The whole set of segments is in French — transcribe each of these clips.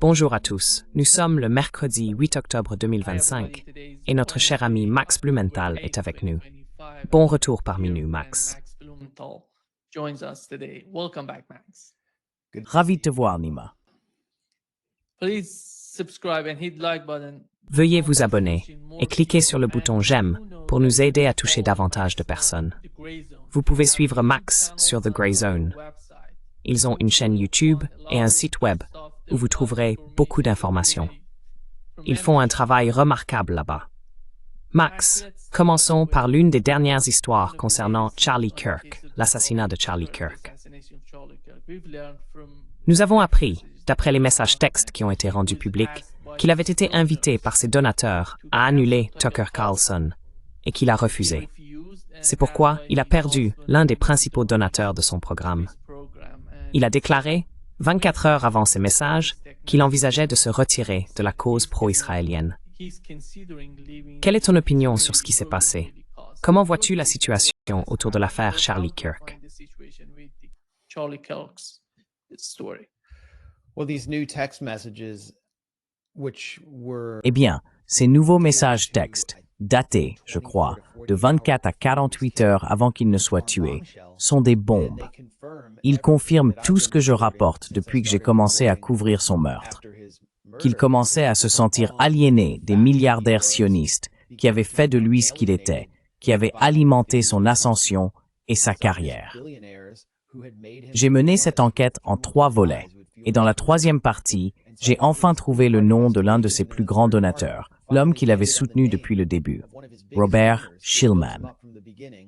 Bonjour à tous, nous sommes le mercredi 8 octobre 2025 et notre cher ami Max Blumenthal est avec nous. Bon retour parmi nous, Max. Ravi de te voir, Nima. Veuillez vous abonner et cliquez sur le bouton j'aime pour nous aider à toucher davantage de personnes. Vous pouvez suivre Max sur The Grey Zone. Ils ont une chaîne YouTube et un site web où vous trouverez beaucoup d'informations. Ils font un travail remarquable là-bas. Max, commençons par l'une des dernières histoires concernant Charlie Kirk, l'assassinat de Charlie Kirk. Nous avons appris, d'après les messages textes qui ont été rendus publics, qu'il avait été invité par ses donateurs à annuler Tucker Carlson et qu'il a refusé. C'est pourquoi il a perdu l'un des principaux donateurs de son programme. Il a déclaré, 24 heures avant ces messages, qu'il envisageait de se retirer de la cause pro-israélienne. Quelle est ton opinion sur ce qui s'est passé? Comment vois-tu la situation autour de l'affaire Charlie Kirk? Eh bien, ces nouveaux messages textes, datés, je crois, de 24 à 48 heures avant qu'il ne soit tué, sont des bombes. Ils confirment tout ce que je rapporte depuis que j'ai commencé à couvrir son meurtre. Qu'il commençait à se sentir aliéné des milliardaires sionistes qui avaient fait de lui ce qu'il était, qui avaient alimenté son ascension et sa carrière. J'ai mené cette enquête en 3 volets, et dans la 3e partie, j'ai enfin trouvé le nom de l'un de ses plus grands donateurs, l'homme qu'il avait soutenu depuis le début, Robert Shillman.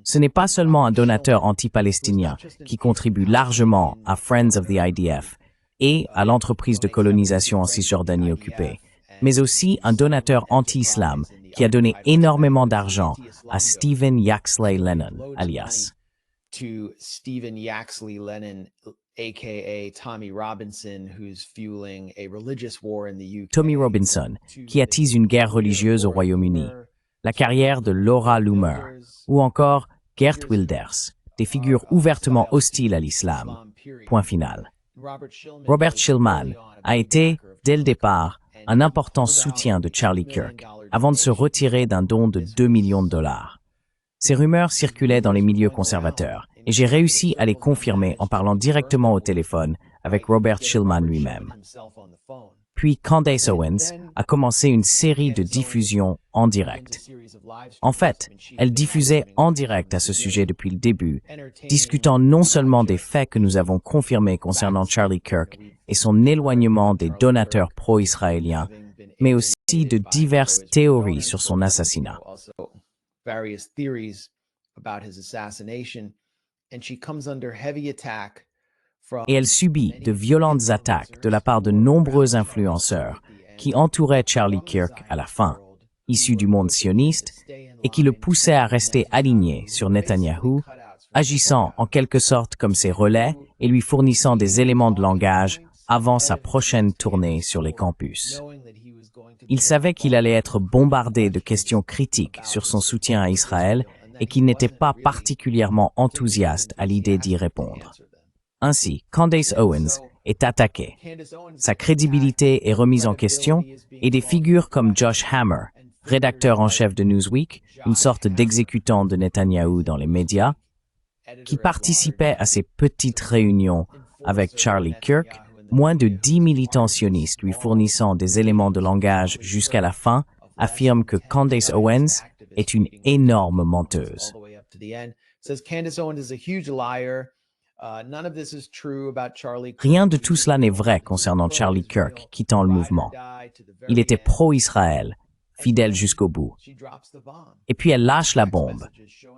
Ce n'est pas seulement un donateur anti-palestinien qui contribue largement à Friends of the IDF et à l'entreprise de colonisation en Cisjordanie occupée, mais aussi un donateur anti-islam qui a donné énormément d'argent à Stephen Yaxley Lennon, alias. Stephen Yaxley Lennon, aka Tommy Robinson, who's fueling a religious war in the UK. Tommy Robinson, qui attise une guerre religieuse au Royaume-Uni, la carrière de Laura Loomer, ou encore Geert Wilders, des figures ouvertement hostiles à l'islam. Point final. Robert Shillman a été, dès le départ, un important soutien de Charlie Kirk, avant de se retirer d'un don de 2 millions de dollars. Ces rumeurs circulaient dans les milieux conservateurs, et j'ai réussi à les confirmer en parlant directement au téléphone avec Robert Shillman lui-même. Puis Candace Owens a commencé une série de diffusions en direct. En fait, elle diffusait en direct à ce sujet depuis le début, discutant non seulement des faits que nous avons confirmés concernant Charlie Kirk et son éloignement des donateurs pro-israéliens, mais aussi de diverses théories sur son assassinat. Et elle subit de violentes attaques de la part de nombreux influenceurs qui entouraient Charlie Kirk à la fin, issus du monde sioniste, et qui le poussaient à rester aligné sur Netanyahou, agissant en quelque sorte comme ses relais et lui fournissant des éléments de langage avant sa prochaine tournée sur les campus. Il savait qu'il allait être bombardé de questions critiques sur son soutien à Israël et qu'il n'était pas particulièrement enthousiaste à l'idée d'y répondre. Ainsi, Candace Owens est attaquée. Sa crédibilité est remise en question et des figures comme Josh Hammer, rédacteur en chef de Newsweek, une sorte d'exécutant de Netanyahou dans les médias, qui participait à ces petites réunions avec Charlie Kirk, moins de 10 militants sionistes lui fournissant des éléments de langage jusqu'à la fin, affirment que Candace Owens est une énorme menteuse. Rien de tout cela n'est vrai concernant Charlie Kirk quittant le mouvement. Il était pro-Israël, fidèle jusqu'au bout. Et puis elle lâche la bombe.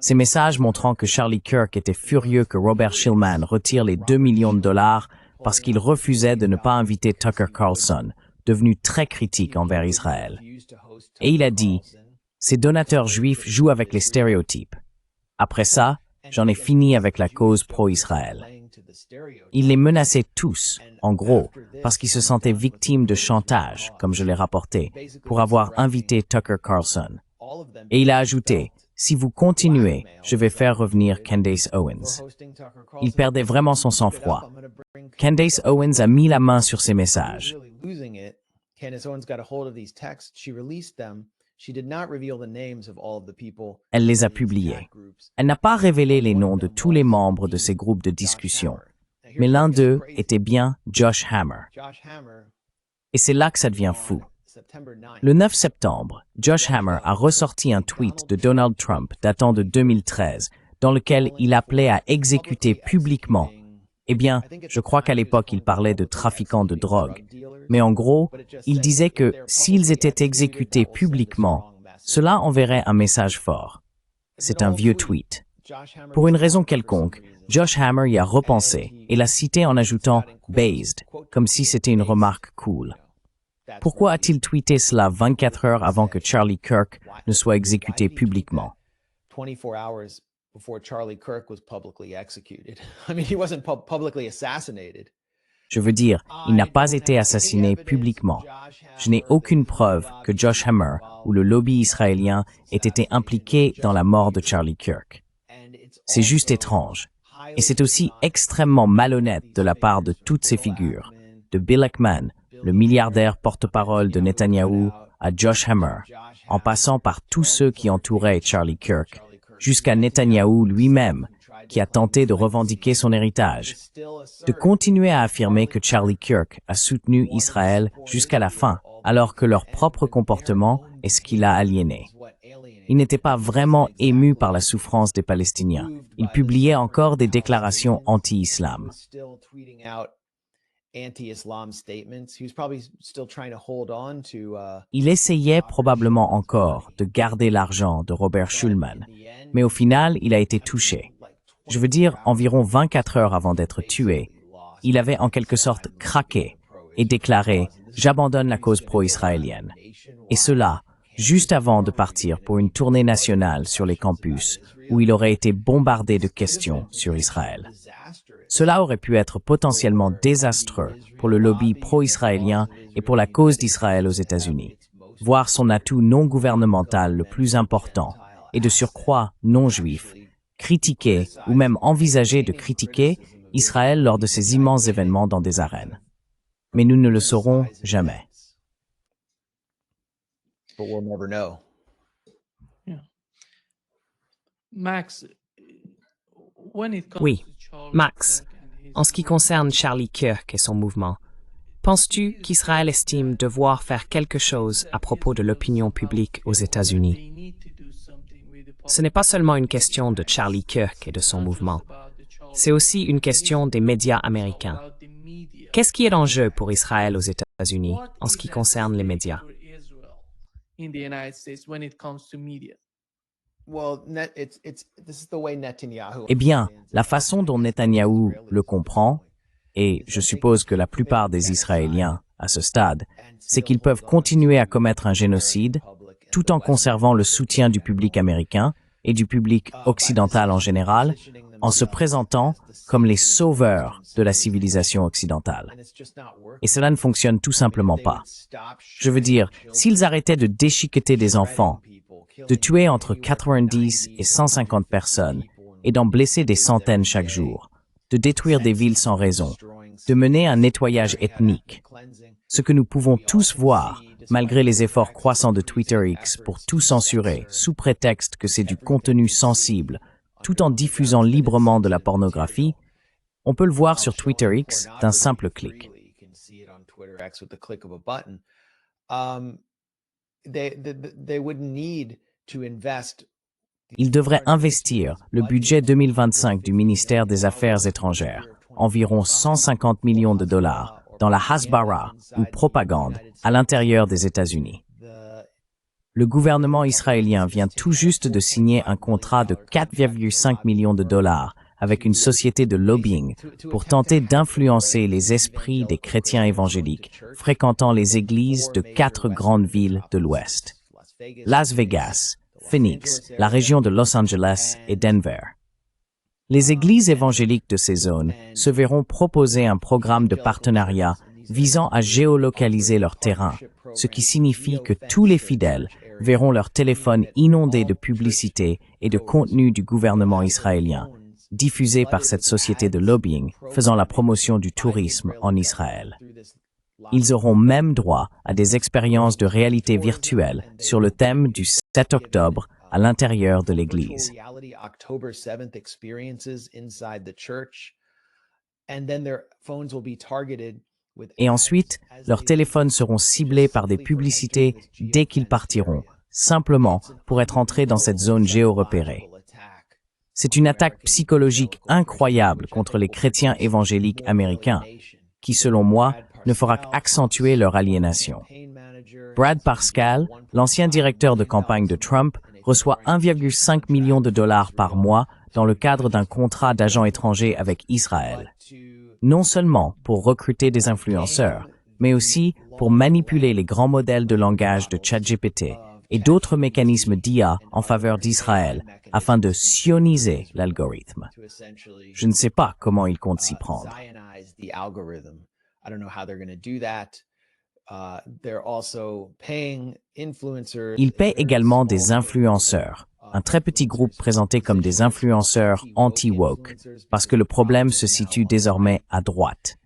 Ces messages montrant que Charlie Kirk était furieux que Robert Shillman retire les 2 millions de dollars parce qu'il refusait de ne pas inviter Tucker Carlson, devenu très critique envers Israël. Et il a dit, « Ces donateurs juifs jouent avec les stéréotypes. Après ça, j'en ai fini avec la cause pro-Israël. » Il les menaçait tous, en gros, parce qu'ils se sentaient victimes de chantage, comme je l'ai rapporté, pour avoir invité Tucker Carlson. Et il a ajouté, « Si vous continuez, je vais faire revenir Candace Owens. » Il perdait vraiment son sang-froid. Candace Owens a mis la main sur ses messages. Candace Owens got a hold of these texts. She released them. She did not reveal the names of all of the people. Elle les a publiés. Elle n'a pas révélé les noms de tous les membres de ces groupes de discussion, mais l'un d'eux était bien Josh Hammer. Et c'est là que ça devient fou. Le 9 septembre, Josh Hammer a ressorti un tweet de Donald Trump datant de 2013, dans lequel il appelait à exécuter publiquement. Eh bien, je crois qu'à l'époque, il parlait de trafiquants de drogue. Mais en gros, il disait que s'ils étaient exécutés publiquement, cela enverrait un message fort. C'est un vieux tweet. Pour une raison quelconque, Josh Hammer y a repensé et l'a cité en ajoutant « based », comme si c'était une remarque cool. Pourquoi a-t-il tweeté cela 24 heures avant que Charlie Kirk ne soit exécuté publiquement? 24 hours before Charlie Kirk was publicly executed. I mean, he wasn't publicly assassinated. Je veux dire, il n'a pas été assassiné publiquement. Je n'ai aucune preuve que Josh Hammer ou le lobby israélien ait été impliqué dans la mort de Charlie Kirk. C'est juste étrange. Et c'est aussi extrêmement malhonnête de la part de toutes ces figures, de Bill Ackman, le milliardaire porte-parole de Netanyahou, à Josh Hammer, en passant par tous ceux qui entouraient Charlie Kirk, jusqu'à Netanyahou lui-même, qui a tenté de revendiquer son héritage, de continuer à affirmer que Charlie Kirk a soutenu Israël jusqu'à la fin, alors que leur propre comportement est ce qui l'a aliéné. Il n'était pas vraiment ému par la souffrance des Palestiniens. Il publiait encore des déclarations anti-islam. Il essayait probablement encore de garder l'argent de Robert Schulman, mais au final, il a été touché. Je veux dire, environ 24 heures avant d'être tué, il avait en quelque sorte craqué et déclaré « J'abandonne la cause pro-israélienne ». Et cela, juste avant de partir pour une tournée nationale sur les campus, où il aurait été bombardé de questions sur Israël. Cela aurait pu être potentiellement désastreux pour le lobby pro-israélien et pour la cause d'Israël aux États-Unis. Voir son atout non gouvernemental le plus important, et de surcroît non juif, critiquer ou même envisager de critiquer Israël lors de ces immenses événements dans des arènes. Mais nous ne le saurons jamais. But we'll never know. Oui, Max, en ce qui concerne Charlie Kirk et son mouvement, penses-tu qu'Israël estime devoir faire quelque chose à propos de l'opinion publique aux États-Unis? Ce n'est pas seulement une question de Charlie Kirk et de son mouvement, c'est aussi une question des médias américains. Qu'est-ce qui est en jeu pour Israël aux États-Unis en ce qui concerne les médias? Eh bien, la façon dont Netanyahou le comprend, et je suppose que la plupart des Israéliens à ce stade, c'est qu'ils peuvent continuer à commettre un génocide tout en conservant le soutien du public américain et du public occidental en général, en se présentant comme les sauveurs de la civilisation occidentale. Et cela ne fonctionne tout simplement pas. Je veux dire, s'ils arrêtaient de déchiqueter des enfants, de tuer entre 90 et 150 personnes et d'en blesser des centaines chaque jour, de détruire des villes sans raison, de mener un nettoyage ethnique, ce que nous pouvons tous voir, malgré les efforts croissants de Twitter X pour tout censurer, sous prétexte que c'est du contenu sensible, tout en diffusant librement de la pornographie, on peut le voir sur Twitter X d'un simple clic. Ils devraient investir le budget 2025 du ministère des Affaires étrangères, environ 150 millions de dollars, dans la hasbara ou propagande à l'intérieur des États-Unis. Le gouvernement israélien vient tout juste de signer un contrat de 4,5 millions de dollars avec une société de lobbying pour tenter d'influencer les esprits des chrétiens évangéliques fréquentant les églises de 4 grandes villes de l'Ouest: Las Vegas, Phoenix, la région de Los Angeles et Denver. Les églises évangéliques de ces zones se verront proposer un programme de partenariat visant à géolocaliser leur terrain, ce qui signifie que tous les fidèles verront leur téléphone inondé de publicité et de contenu du gouvernement israélien, diffusé par cette société de lobbying faisant la promotion du tourisme en Israël. Ils auront même droit à des expériences de réalité virtuelle sur le thème du 7 octobre à l'intérieur de l'Église. Et ensuite, leurs téléphones seront ciblés par des publicités dès qu'ils partiront, simplement pour être entrés dans cette zone géorepérée. C'est une attaque psychologique incroyable contre les chrétiens évangéliques américains, qui, selon moi, ne fera qu'accentuer leur aliénation. Brad Parscale, l'ancien directeur de campagne de Trump, reçoit 1,5 million de dollars par mois dans le cadre d'un contrat d'agent étranger avec Israël. Non seulement pour recruter des influenceurs, mais aussi pour manipuler les grands modèles de langage de ChatGPT et d'autres mécanismes d'IA en faveur d'Israël afin de sioniser l'algorithme. Je ne sais pas comment ils comptent s'y prendre. Ils paient également des influenceurs, un très petit groupe présenté comme des influenceurs anti-woke, parce que le problème se situe désormais à droite.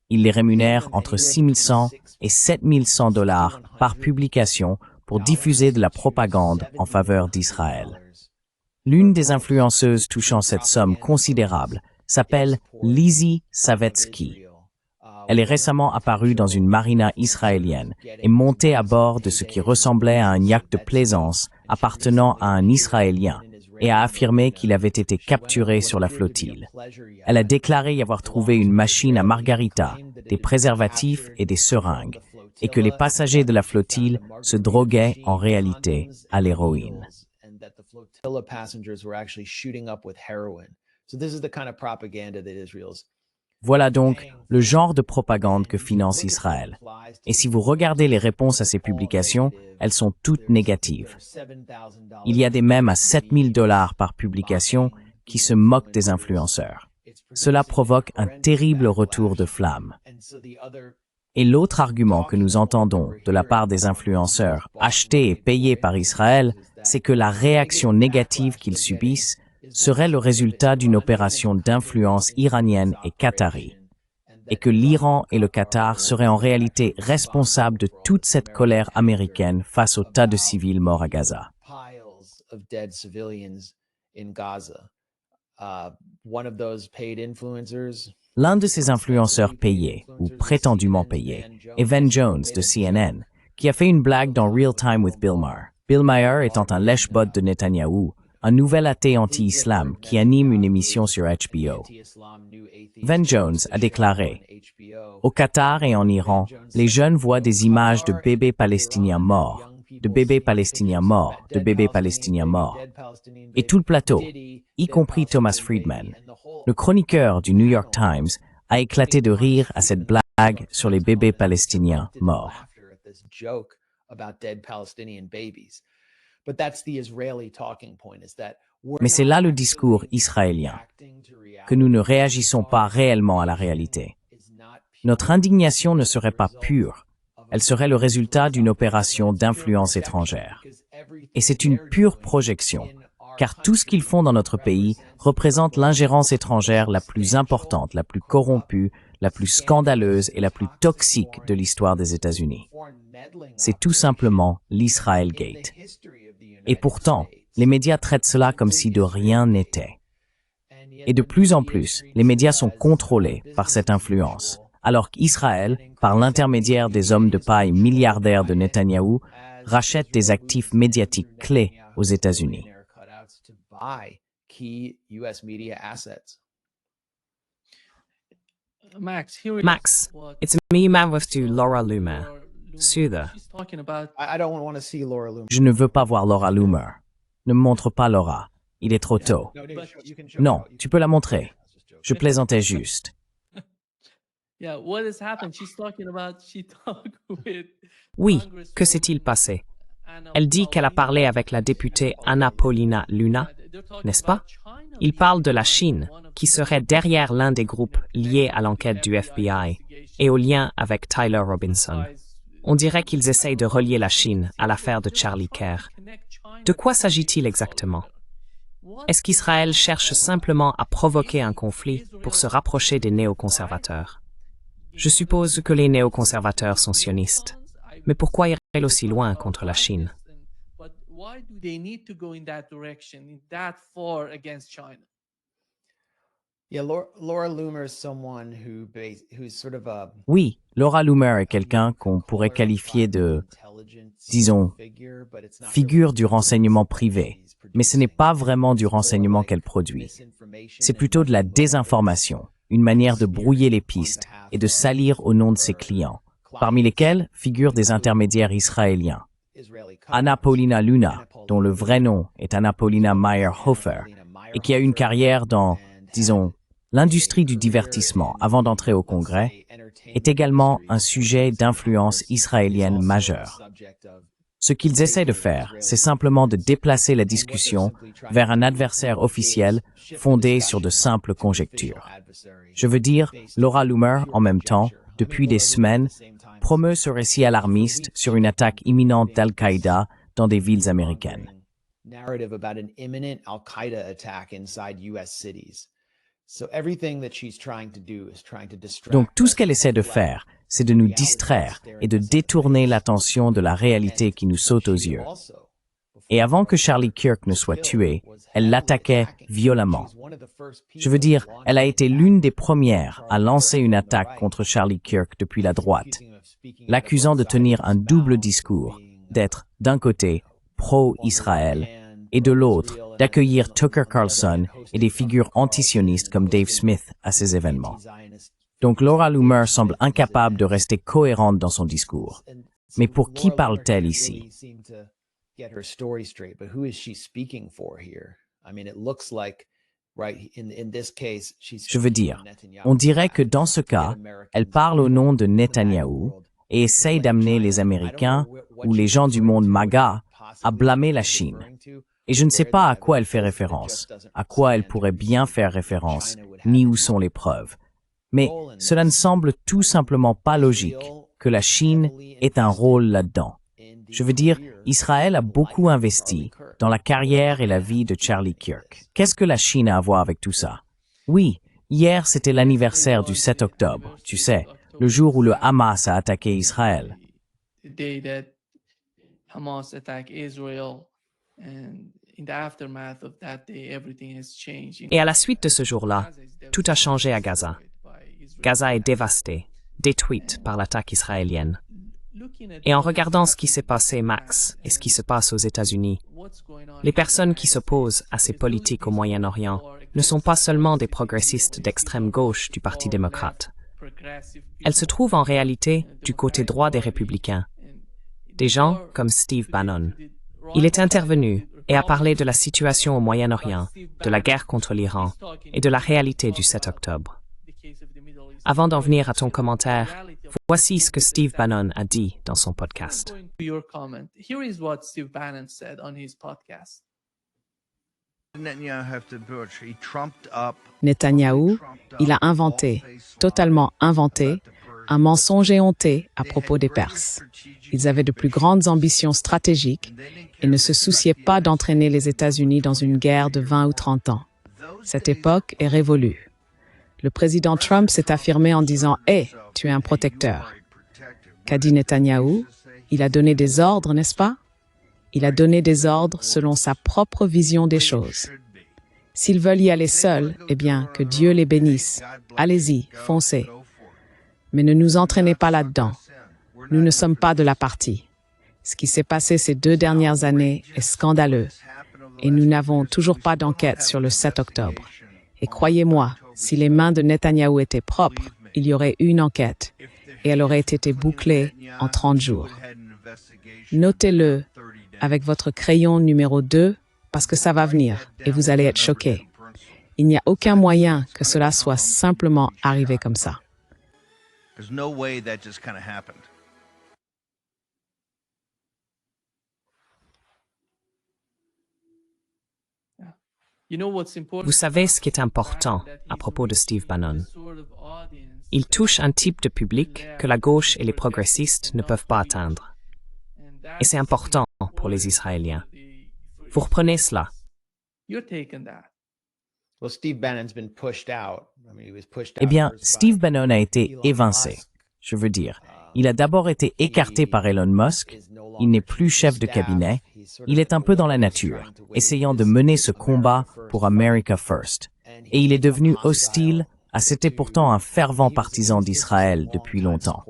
Ils les rémunèrent entre 6 100 et 7 100 dollars par publication pour diffuser de la propagande en faveur d'Israël. L'une des influenceuses touchant cette somme considérable s'appelle Lizzie Savetsky. Elle est récemment apparue dans une marina israélienne et montée à bord de ce qui ressemblait à un yacht de plaisance appartenant à un Israélien et a affirmé qu'il avait été capturé sur la flottille. Elle a déclaré y avoir trouvé une machine à margarita, des préservatifs et des seringues, et que les passagers de la flottille se droguaient en réalité à l'héroïne. Voilà donc le genre de propagande que finance Israël. Et si vous regardez les réponses à ces publications, elles sont toutes négatives. Il y a des mèmes à 7 000 dollars par publication qui se moquent des influenceurs. Cela provoque un terrible retour de flamme. Et l'autre argument que nous entendons de la part des influenceurs achetés et payés par Israël, c'est que la réaction négative qu'ils subissent serait le résultat d'une opération d'influence iranienne et qatari, et que l'Iran et le Qatar seraient en réalité responsables de toute cette colère américaine face au tas de civils morts à Gaza. L'un de ces influenceurs payés, ou prétendument payés, est Ben Jones de CNN, qui a fait une blague dans Real Time with Bill Maher. Bill Maher étant un lèche-bot de Netanyahou, un nouvel athée anti-islam qui anime une émission sur HBO. Ben Jones a déclaré « Au Qatar et en Iran, les jeunes voient des images de bébés palestiniens morts, de bébés palestiniens morts, de bébés palestiniens morts. » Et tout le plateau, y compris Thomas Friedman, le chroniqueur du New York Times, a éclaté de rire à cette blague sur les bébés palestiniens morts. Mais c'est là le discours israélien, que nous ne réagissons pas réellement à la réalité. Notre indignation ne serait pas pure, elle serait le résultat d'une opération d'influence étrangère. Et c'est une pure projection, car tout ce qu'ils font dans notre pays représente l'ingérence étrangère la plus importante, la plus corrompue, la plus scandaleuse et la plus toxique de l'histoire des États-Unis. C'est tout simplement l'Israel Gate. Et pourtant, les médias traitent cela comme si de rien n'était. Et de plus en plus, les médias sont contrôlés par cette influence, alors qu'Israël, par l'intermédiaire des hommes de paille milliardaires de Netanyahou, rachète des actifs médiatiques clés aux États-Unis. Max, it's me, man, with to Laura Loomer. Soother. Je ne veux pas voir Laura Loomer. Ne me montre pas Laura. Il est trop tôt. Non, tu peux la montrer. Je plaisantais juste. Oui, que s'est-il passé? Elle dit qu'elle a parlé avec la députée Anna Paulina Luna, n'est-ce pas? Il parle de la Chine, qui serait derrière l'un des groupes liés à l'enquête du FBI et au lien avec Tyler Robinson. On dirait qu'ils essayent de relier la Chine à l'affaire de Charlie Kerr. De quoi s'agit-il exactement? Est-ce qu'Israël cherche simplement à provoquer un conflit pour se rapprocher des néoconservateurs? Je suppose que les néoconservateurs sont sionistes. Mais pourquoi irait-il aussi loin contre la Chine? Yeah, Laura Loomer is someone who's sort of a Oui, Laura Loomer est quelqu'un qu'on pourrait qualifier de, disons, figure du renseignement privé, mais ce n'est pas vraiment du renseignement qu'elle produit. C'est plutôt de la désinformation, une manière de brouiller les pistes et de salir au nom de ses clients, parmi lesquels figurent des intermédiaires israéliens. Anna Paulina Luna, dont le vrai nom est Anna Paulina Meyer-Hofer, et qui a eu une carrière dans, disons, l'industrie du divertissement avant d'entrer au Congrès, est également un sujet d'influence israélienne majeure. Ce qu'ils essaient de faire, c'est simplement de déplacer la discussion vers un adversaire officiel fondé sur de simples conjectures. Je veux dire, Laura Loomer, en même temps, depuis des semaines, promeut ce récit alarmiste sur une attaque imminente d'Al-Qaïda dans des villes américaines. narrative about an imminent Al-Qaeda attack inside US cities. So everything that she's trying to do is trying to distract. Donc tout ce qu'elle essaie de faire, c'est de nous distraire et de détourner l'attention de la réalité qui nous saute aux yeux. Et avant que Charlie Kirk ne soit tué, elle l'attaquait violemment. Je veux dire, elle a été l'une des premières à lancer une attaque contre Charlie Kirk depuis la droite, l'accusant de tenir un double discours, d'être, d'un côté, pro-Israël, et de l'autre, d'accueillir Tucker Carlson et des figures antisionistes comme Dave Smith à ces événements. Donc Laura Loomer semble incapable de rester cohérente dans son discours. Mais pour qui parle-t-elle ici? Je veux dire, on dirait que dans ce cas, elle parle au nom de Netanyahou et essaye d'amener les Américains ou les gens du monde MAGA à blâmer la Chine. Et je ne sais pas à quoi elle fait référence, à quoi elle pourrait bien faire référence, ni où sont les preuves. Mais cela ne semble tout simplement pas logique que la Chine ait un rôle là-dedans. Je veux dire, Israël a beaucoup investi dans la carrière et la vie de Charlie Kirk. Qu'est-ce que la Chine a à voir avec tout ça? Oui, hier c'était l'anniversaire du 7 octobre, tu sais, le jour où le Hamas a attaqué Israël. Et à la suite de ce jour-là, tout a changé à Gaza. Gaza est dévastée, détruite par l'attaque israélienne. Et en regardant ce qui s'est passé, Max, et ce qui se passe aux États-Unis, les personnes qui s'opposent à ces politiques au Moyen-Orient ne sont pas seulement des progressistes d'extrême gauche du Parti démocrate. Elles se trouvent en réalité du côté droit des républicains, des gens comme Steve Bannon. Il est intervenu et a parlé de la situation au Moyen-Orient, de la guerre contre l'Iran et de la réalité du 7 octobre. Avant d'en venir à ton commentaire, voici ce que Steve Bannon a dit dans son podcast. Netanyahou, il a inventé, totalement inventé, un mensonge éhonté à propos des Perses. Ils avaient de plus grandes ambitions stratégiques et ne se souciaient pas d'entraîner les États-Unis dans une guerre de 20 ou 30 ans. Cette époque est révolue. Le président Trump s'est affirmé en disant « Hé, tu es un protecteur ». Qu'a dit Netanyahou? Il a donné des ordres, n'est-ce pas? Il a donné des ordres selon sa propre vision des choses. S'ils veulent y aller seuls, eh bien, que Dieu les bénisse. Allez-y, foncez. Mais ne nous entraînez pas là-dedans. Nous ne sommes pas de la partie. Ce qui s'est passé ces 2 dernières années est scandaleux. Et nous n'avons toujours pas d'enquête sur le 7 octobre. Et croyez-moi, si les mains de Netanyahou étaient propres, il y aurait eu une enquête. Et elle aurait été bouclée en 30 jours. Notez-le avec votre crayon numéro 2, parce que ça va venir et vous allez être choqués. Il n'y a aucun moyen que cela soit simplement arrivé comme ça. There's no way that just kind of happened. Vous savez ce qui est important à propos de Steve Bannon. Il touche un type de public que la gauche et les progressistes ne peuvent pas atteindre. Et c'est important pour les Israéliens. Vous reprenez cela. Eh bien, Steve Bannon a été évincé. Je veux dire, il a d'abord été écarté par Elon Musk, il n'est plus chef de cabinet, il est un peu dans la nature, essayant de mener ce combat pour America First. Et il est devenu hostile à c'était pourtant un fervent partisan d'Israël depuis longtemps.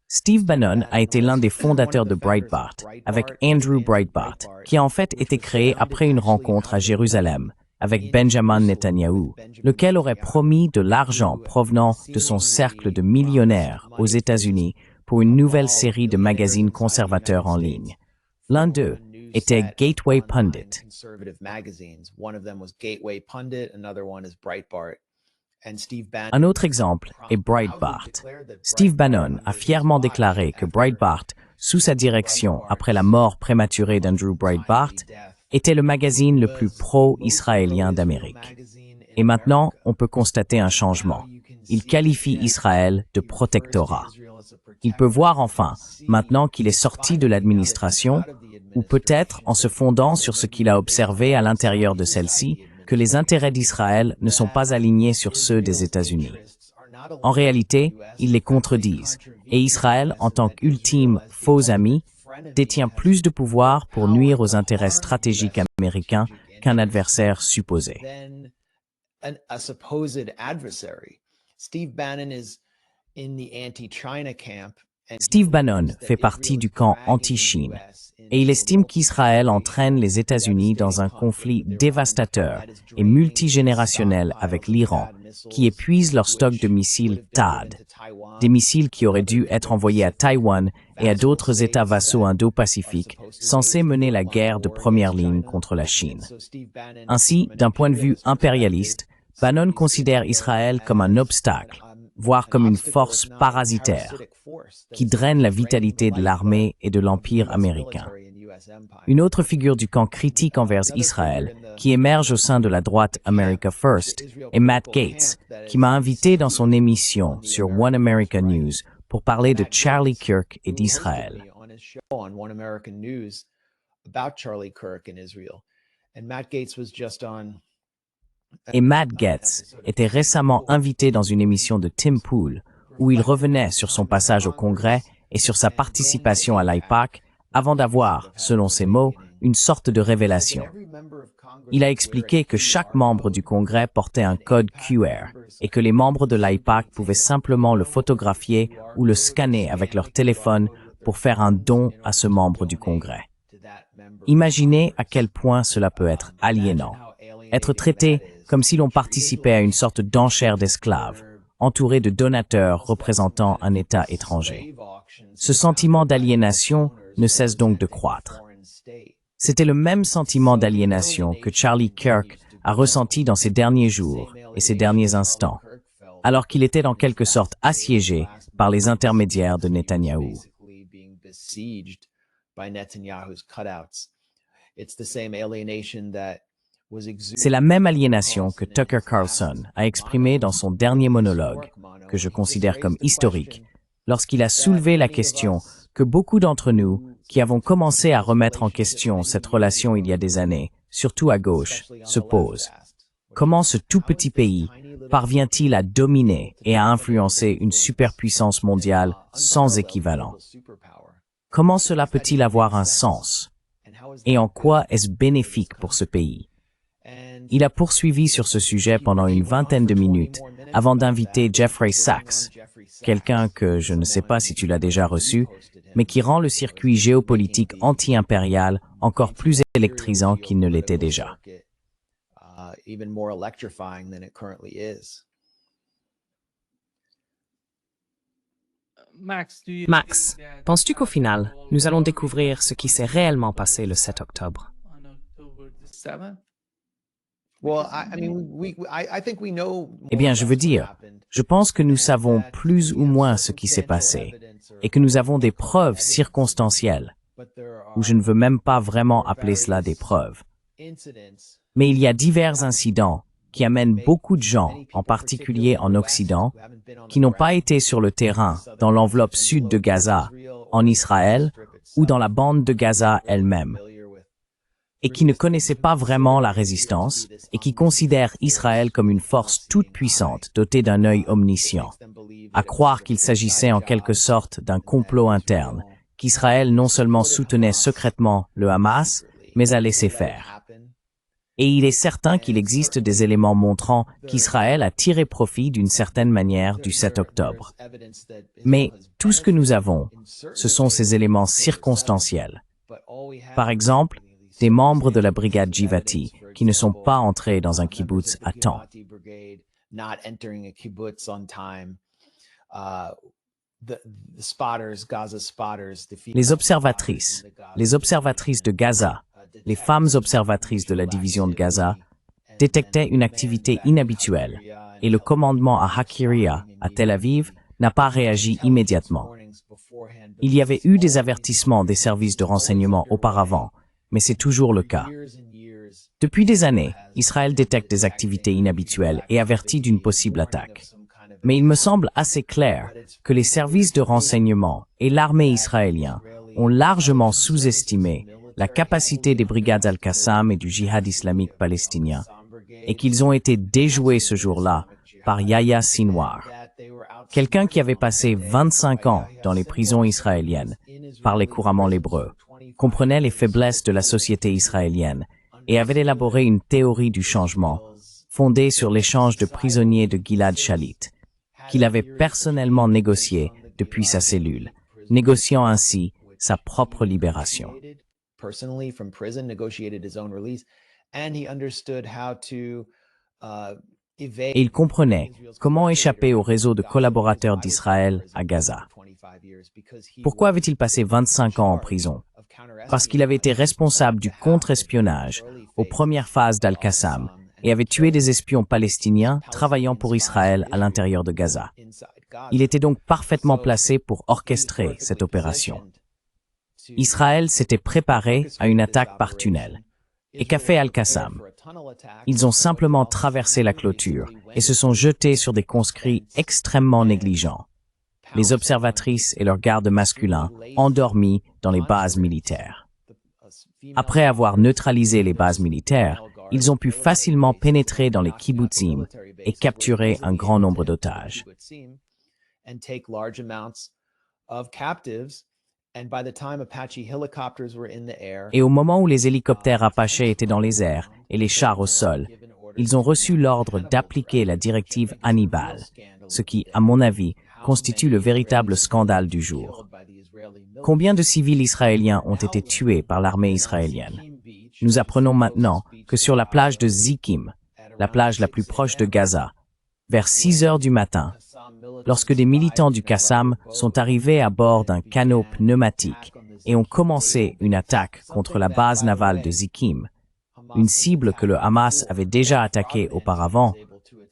Steve Bannon a été l'un des fondateurs de Breitbart, avec Andrew Breitbart, qui a en fait été créé après une rencontre à Jérusalem avec Benjamin Netanyahou, lequel aurait promis de l'argent provenant de son cercle de millionnaires aux États-Unis pour une nouvelle série de magazines conservateurs en ligne. L'un d'eux était Gateway Pundit. Un autre exemple est Breitbart. Steve Bannon a fièrement déclaré que Breitbart, sous sa direction après la mort prématurée d'Andrew Breitbart, était le magazine le plus pro-israélien d'Amérique. Et maintenant, on peut constater un changement. Il qualifie Israël de protectorat. Il peut voir enfin, maintenant qu'il est sorti de l'administration, ou peut-être en se fondant sur ce qu'il a observé à l'intérieur de celle-ci, que les intérêts d'Israël ne sont pas alignés sur ceux des États-Unis. En réalité, ils les contredisent, et Israël, en tant qu'ultime faux ami, détient plus de pouvoir pour nuire aux intérêts stratégiques américains qu'un adversaire supposé. Steve Bannon fait partie du camp anti-Chine et il estime qu'Israël entraîne les États-Unis dans un conflit dévastateur et multigénérationnel avec l'Iran, qui épuise leur stock de missiles THAAD, des missiles qui auraient dû être envoyés à Taïwan et à d'autres États vassaux indo-pacifiques censés mener la guerre de première ligne contre la Chine. Ainsi, d'un point de vue impérialiste, Bannon considère Israël comme un obstacle, voire comme une force parasitaire, qui draine la vitalité de l'armée et de l'Empire américain. Une autre figure du camp critique envers Israël, qui émerge au sein de la droite America First, est Matt Gaetz, qui m'a invité dans son émission sur One America News pour parler de Charlie Kirk et d'Israël. Et Matt Gaetz était récemment invité dans une émission de Tim Pool, où il revenait sur son passage au Congrès et sur sa participation à l'AIPAC, avant d'avoir, selon ses mots, une sorte de révélation. Il a expliqué que chaque membre du Congrès portait un code QR et que les membres de l'AIPAC pouvaient simplement le photographier ou le scanner avec leur téléphone pour faire un don à ce membre du Congrès. Imaginez à quel point cela peut être aliénant. Être traité comme si l'on participait à une sorte d'enchère d'esclaves, entouré de donateurs représentant un État étranger. Ce sentiment d'aliénation ne cesse donc de croître. C'était le même sentiment d'aliénation que Charlie Kirk a ressenti dans ses derniers jours et ses derniers instants, alors qu'il était en quelque sorte assiégé par les intermédiaires de Netanyahou. C'est la même aliénation que Tucker Carlson a exprimée dans son dernier monologue, que je considère comme historique, lorsqu'il a soulevé la question que beaucoup d'entre nous, qui avons commencé à remettre en question cette relation il y a des années, surtout à gauche, se posent. Comment ce tout petit pays parvient-il à dominer et à influencer une superpuissance mondiale sans équivalent? Comment cela peut-il avoir un sens? Et en quoi est-ce bénéfique pour ce pays? Il a poursuivi sur ce sujet pendant une vingtaine de minutes avant d'inviter Jeffrey Sachs, quelqu'un que je ne sais pas si tu l'as déjà reçu, mais qui rend le circuit géopolitique anti-impérial encore plus électrisant qu'il ne l'était déjà. Max, penses-tu qu'au final, nous allons découvrir ce qui s'est réellement passé le 7 octobre? Eh bien, je veux dire, je pense que nous savons plus ou moins ce qui s'est passé et que nous avons des preuves circonstancielles, ou je ne veux même pas vraiment appeler cela des preuves. Mais il y a divers incidents qui amènent beaucoup de gens, en particulier en Occident, qui n'ont pas été sur le terrain dans l'enveloppe sud de Gaza, en Israël ou dans la bande de Gaza elle-même. et qui ne connaissaient pas vraiment la résistance et qui considèrent Israël comme une force toute puissante dotée d'un œil omniscient, à croire qu'il s'agissait en quelque sorte d'un complot interne, qu'Israël non seulement soutenait secrètement le Hamas, mais a laissé faire. Et il est certain qu'il existe des éléments montrant qu'Israël a tiré profit d'une certaine manière du 7 octobre. Mais tout ce que nous avons, ce sont ces éléments circonstanciels. Par exemple, des membres de la brigade Givati qui ne sont pas entrés dans un kibbutz à temps. Les observatrices de Gaza, les femmes observatrices de la division de Gaza, détectaient une activité inhabituelle et le commandement à Hakiria, à Tel Aviv, n'a pas réagi immédiatement. Il y avait eu des avertissements des services de renseignement auparavant, mais c'est toujours le cas. Depuis des années, Israël détecte des activités inhabituelles et avertit d'une possible attaque. Mais il me semble assez clair que les services de renseignement et l'armée israélienne ont largement sous-estimé la capacité des brigades Al-Qassam et du djihad islamique palestinien, et qu'ils ont été déjoués ce jour-là par Yahya Sinwar, quelqu'un qui avait passé 25 ans dans les prisons israéliennes, parlait couramment l'hébreu, comprenait les faiblesses de la société israélienne et avait élaboré une théorie du changement fondée sur l'échange de prisonniers de Gilad Shalit, qu'il avait personnellement négocié depuis sa cellule, négociant ainsi sa propre libération. Personally from prison, negotiated his own release, and he understood how to Et il comprenait comment échapper au réseau de collaborateurs d'Israël à Gaza. Pourquoi avait-il passé 25 ans en prison? Parce qu'il avait été responsable du contre-espionnage aux premières phases d'Al-Qassam et avait tué des espions palestiniens travaillant pour Israël à l'intérieur de Gaza. Il était donc parfaitement placé pour orchestrer cette opération. Israël s'était préparé à une attaque par tunnel. Et qu'a fait Al-Qassam? Ils ont simplement traversé la clôture et se sont jetés sur des conscrits extrêmement négligents, les observatrices et leurs gardes masculins endormis dans les bases militaires. Après avoir neutralisé les bases militaires, ils ont pu facilement pénétrer dans les kibbutzim et capturer un grand nombre d'otages. Et au moment où les hélicoptères Apache étaient dans les airs et les chars au sol, ils ont reçu l'ordre d'appliquer la directive Hannibal, ce qui, à mon avis, constitue le véritable scandale du jour. Combien de civils israéliens ont été tués par l'armée israélienne? Nous apprenons maintenant que sur la plage de Zikim, la plage la plus proche de Gaza, vers 6 heures du matin, lorsque des militants du Qassam sont arrivés à bord d'un canot pneumatique et ont commencé une attaque contre la base navale de Zikim, une cible que le Hamas avait déjà attaquée auparavant,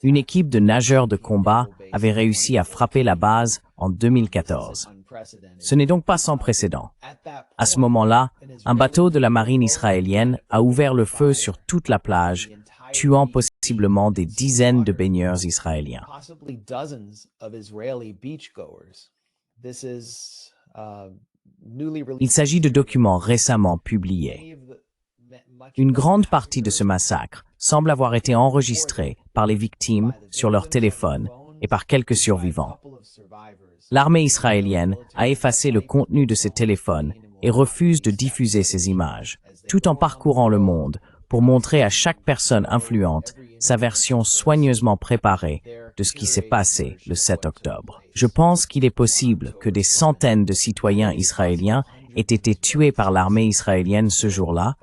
une équipe de nageurs de combat avait réussi à frapper la base en 2014. Ce n'est donc pas sans précédent. À ce moment-là, un bateau de la marine israélienne a ouvert le feu sur toute la plage, tuant possiblement des dizaines de baigneurs israéliens. Il s'agit de documents récemment publiés. Une grande partie de ce massacre semble avoir été enregistrée par les victimes sur leur téléphone et par quelques survivants. L'armée israélienne a effacé le contenu de ces téléphones et refuse de diffuser ces images, tout en parcourant le monde pour montrer à chaque personne influente sa version soigneusement préparée de ce qui s'est passé le 7 octobre. Je pense qu'il est possible que des centaines de citoyens israéliens aient été tués par l'armée israélienne ce jour-là,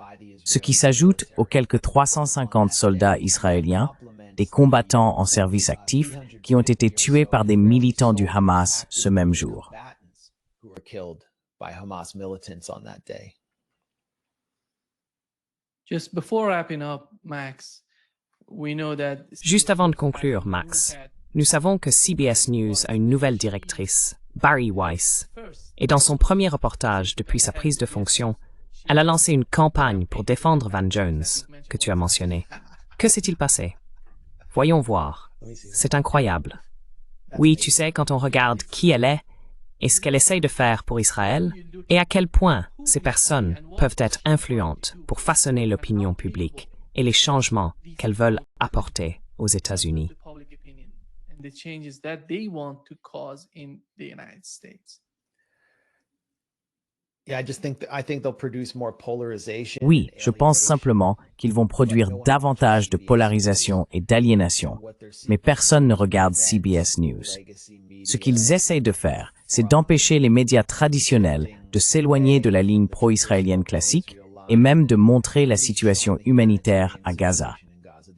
ce qui s'ajoute aux quelques 350 soldats israéliens, des combattants en service actif, qui ont été tués par des militants du Hamas ce même jour. Juste avant de conclure, Max, nous savons que CBS News a une nouvelle directrice, Bari Weiss, et dans son premier reportage depuis sa prise de fonction, elle a lancé une campagne pour défendre Van Jones, que tu as mentionné. Que s'est-il passé? Voyons voir. C'est incroyable. Oui, tu sais, quand on regarde qui elle est et ce qu'elle essaye de faire pour Israël, et à quel point Ces personnes peuvent être influentes pour façonner l'opinion publique et les changements qu'elles veulent apporter aux États-Unis. Oui, je pense simplement qu'ils vont produire davantage de polarisation et d'aliénation, mais personne ne regarde CBS News. Ce qu'ils essayent de faire, c'est d'empêcher les médias traditionnels de s'éloigner de la ligne pro-israélienne classique et même de montrer la situation humanitaire à Gaza.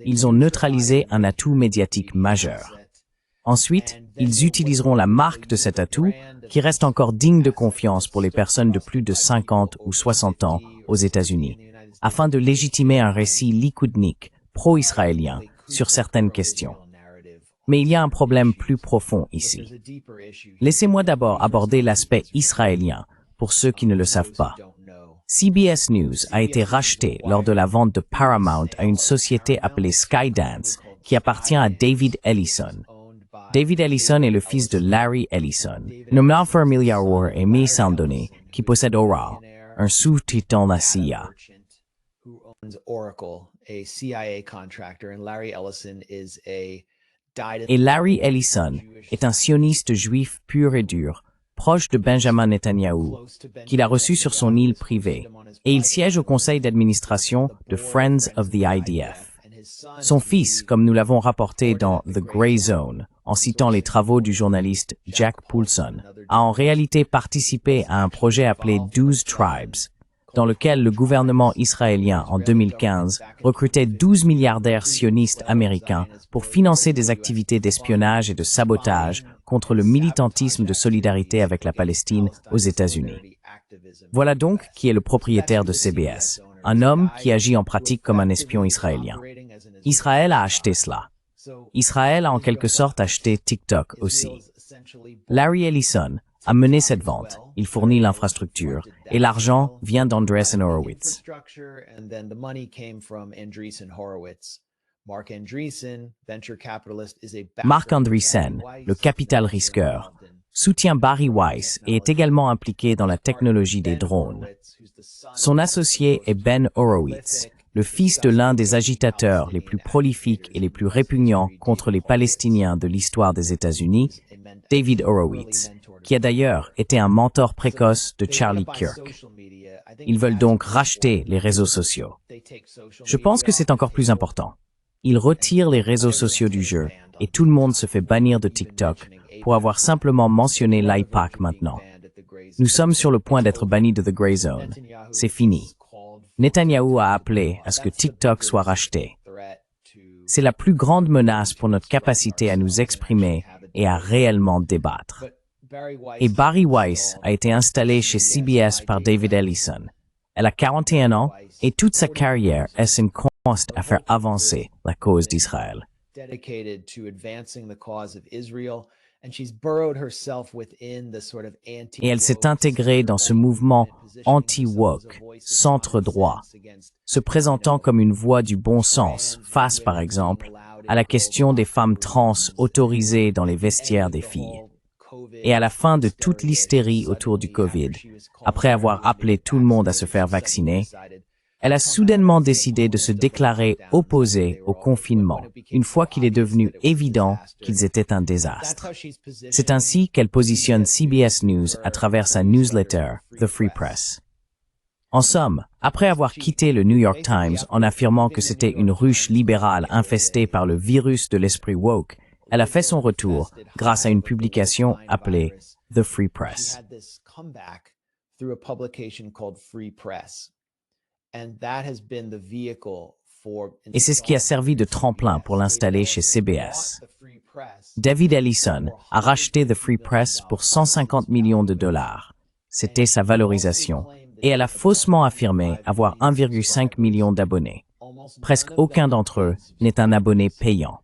Ils ont neutralisé un atout médiatique majeur. Ensuite, ils utiliseront la marque de cet atout, qui reste encore digne de confiance pour les personnes de plus de 50 ou 60 ans aux États-Unis, afin de légitimer un récit likoudnique, pro-israélien, sur certaines questions. Mais il y a un problème plus profond ici. Laissez-moi d'abord aborder l'aspect israélien, pour ceux qui ne le savent pas. CBS News a été racheté lors de la vente de Paramount à une société appelée Skydance, qui appartient à David Ellison. David Ellison est le fils de Larry Ellison, nommé for milliardaire et Sandoni, qui possède Oral, un sous-titan de la CIA. Et Larry Ellison est un sioniste juif pur et dur, proche de Benjamin Netanyahou, qu'il a reçu sur son île privée, et il siège au conseil d'administration de Friends of the IDF. Son fils, comme nous l'avons rapporté dans The Grey Zone, en citant les travaux du journaliste Jack Poulson, a en réalité participé à un projet appelé 12 Tribes, dans lequel le gouvernement israélien en 2015 recrutait 12 milliardaires sionistes américains pour financer des activités d'espionnage et de sabotage contre le militantisme de solidarité avec la Palestine aux États-Unis. Voilà donc qui est le propriétaire de CBS, un homme qui agit en pratique comme un espion israélien. Israël a acheté cela. Israël a en quelque sorte acheté TikTok aussi. Larry Ellison a mené cette vente, il fournit l'infrastructure, et l'argent vient d'Andreessen Horowitz. Marc Andreessen, le capital risqueur, soutient Barry Weiss et est également impliqué dans la technologie des drones. Son associé est Ben Horowitz, le fils de l'un des agitateurs les plus prolifiques et les plus répugnants contre les Palestiniens de l'histoire des États-Unis, David Horowitz, qui a d'ailleurs été un mentor précoce de Charlie Kirk. Ils veulent donc racheter les réseaux sociaux. Je pense que c'est encore plus important. Ils retirent les réseaux sociaux du jeu et tout le monde se fait bannir de TikTok pour avoir simplement mentionné l'AIPAC maintenant. Nous sommes sur le point d'être bannis de The Grey Zone. C'est fini. Netanyahou a appelé à ce que TikTok soit racheté. C'est la plus grande menace pour notre capacité à nous exprimer et à réellement débattre. Et Barry Weiss a été installée chez CBS par David Ellison. Elle a 41 ans et toute sa carrière est une constante à faire avancer la cause d'Israël. Et elle s'est intégrée dans ce mouvement anti-woke, centre-droit, se présentant comme une voix du bon sens face, par exemple, à la question des femmes trans autorisées dans les vestiaires des filles. Et à la fin de toute l'hystérie autour du Covid, après avoir appelé tout le monde à se faire vacciner, elle a soudainement décidé de se déclarer opposée au confinement, une fois qu'il est devenu évident qu'ils étaient un désastre. C'est ainsi qu'elle positionne CBS News à travers sa newsletter, The Free Press. En somme, après avoir quitté le New York Times en affirmant que c'était une ruche libérale infestée par le virus de l'esprit woke, elle a fait son retour grâce à une publication appelée The Free Press. Et c'est ce qui a servi de tremplin pour l'installer chez CBS. David Ellison a racheté The Free Press pour 150 millions de dollars. C'était sa valorisation. Et elle a faussement affirmé avoir 1,5 million d'abonnés. Presque aucun d'entre eux n'est un abonné payant.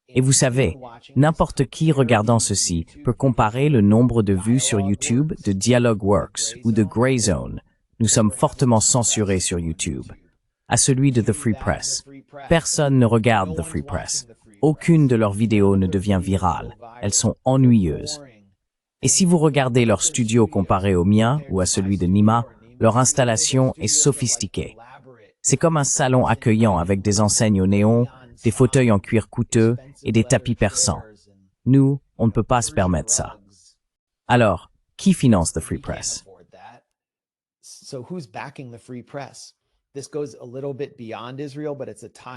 Et vous savez, n'importe qui regardant ceci peut comparer le nombre de vues sur YouTube de Dialogworks ou de Grey Zone. Nous sommes fortement censurés sur YouTube. À celui de The Free Press. Personne ne regarde The Free Press. Aucune de leurs vidéos ne devient virale. Elles sont ennuyeuses. Et si vous regardez leur studio comparé au mien ou à celui de Nima, Leur installation est sophistiquée. C'est comme un salon accueillant avec des enseignes au néon, des fauteuils en cuir coûteux et des tapis persans. Nous, on ne peut pas se permettre ça. Alors, qui finance The Free Press?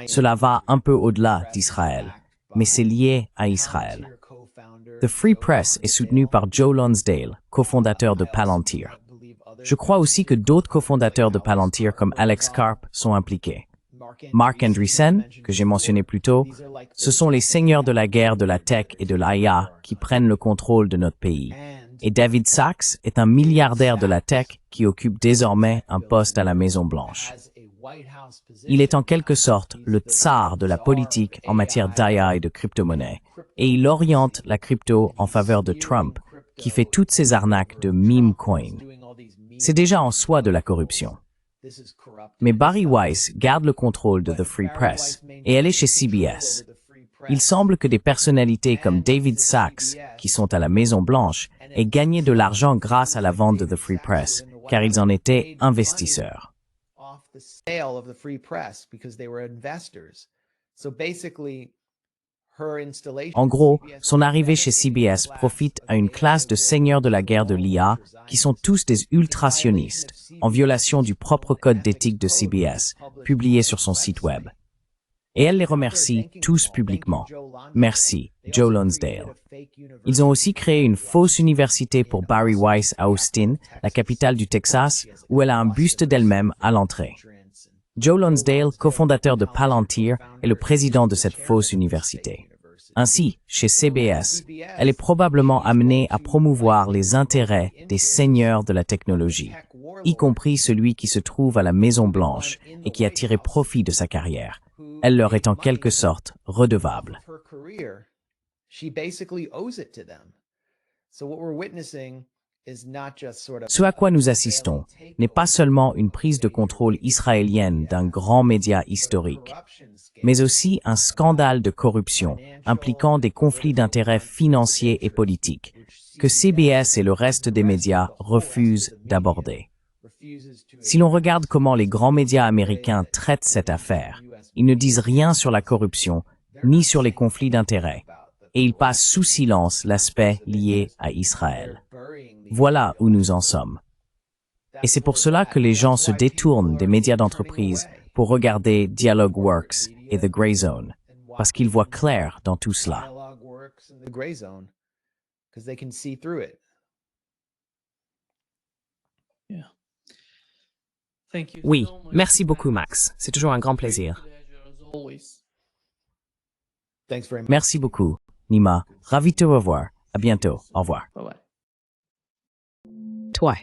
Cela va un peu au-delà d'Israël, mais c'est lié à Israël. The Free Press est soutenu par Joe Lonsdale, cofondateur de Palantir. Je crois aussi que d'autres cofondateurs de Palantir comme Alex Karp sont impliqués. Mark Andreessen, que j'ai mentionné plus tôt, ce sont les seigneurs de la guerre de la tech et de l'IA qui prennent le contrôle de notre pays. Et David Sacks est un milliardaire de la tech qui occupe désormais un poste à la Maison-Blanche. Il est en quelque sorte le tsar de la politique en matière d'IA et de crypto-monnaie, et il oriente la crypto en faveur de Trump, qui fait toutes ces arnaques de meme coin. C'est déjà en soi de la corruption. Mais Bari Weiss garde le contrôle de The Free Press, et elle est chez CBS. Il semble que des personnalités comme David Sacks, qui sont à la Maison-Blanche, aient gagné de l'argent grâce à la vente de The Free Press, car ils en étaient investisseurs. En gros, son arrivée chez CBS profite à une classe de seigneurs de la guerre de l'IA qui sont tous des ultrasionistes, en violation du propre code d'éthique de CBS, publié sur son site web. Et elle les remercie tous publiquement. Merci, Joe Lonsdale. Ils ont aussi créé une fausse université pour Bari Weiss à Austin, la capitale du Texas, où elle a un buste d'elle-même à l'entrée. Joe Lonsdale, cofondateur de Palantir, est le président de cette fausse université. Ainsi, chez CBS, elle est probablement amenée à promouvoir les intérêts des seigneurs de la technologie, y compris celui qui se trouve à la Maison-Blanche et qui a tiré profit de sa carrière. Elle leur est en quelque sorte redevable. Ce à quoi nous assistons n'est pas seulement une prise de contrôle israélienne d'un grand média historique, mais aussi un scandale de corruption impliquant des conflits d'intérêts financiers et politiques que CBS et le reste des médias refusent d'aborder. Si l'on regarde comment les grands médias américains traitent cette affaire, ils ne disent rien sur la corruption ni sur les conflits d'intérêts, et ils passent sous silence l'aspect lié à Israël. Voilà où nous en sommes. Et c'est pour cela que les gens se détournent des médias d'entreprise pour regarder Dialogworks et The Grey Zone, parce qu'ils voient clair dans tout cela. Oui, merci beaucoup Max. C'est toujours un grand plaisir. Merci beaucoup, Nima. Ravi de te revoir. À bientôt. Au revoir. Toi.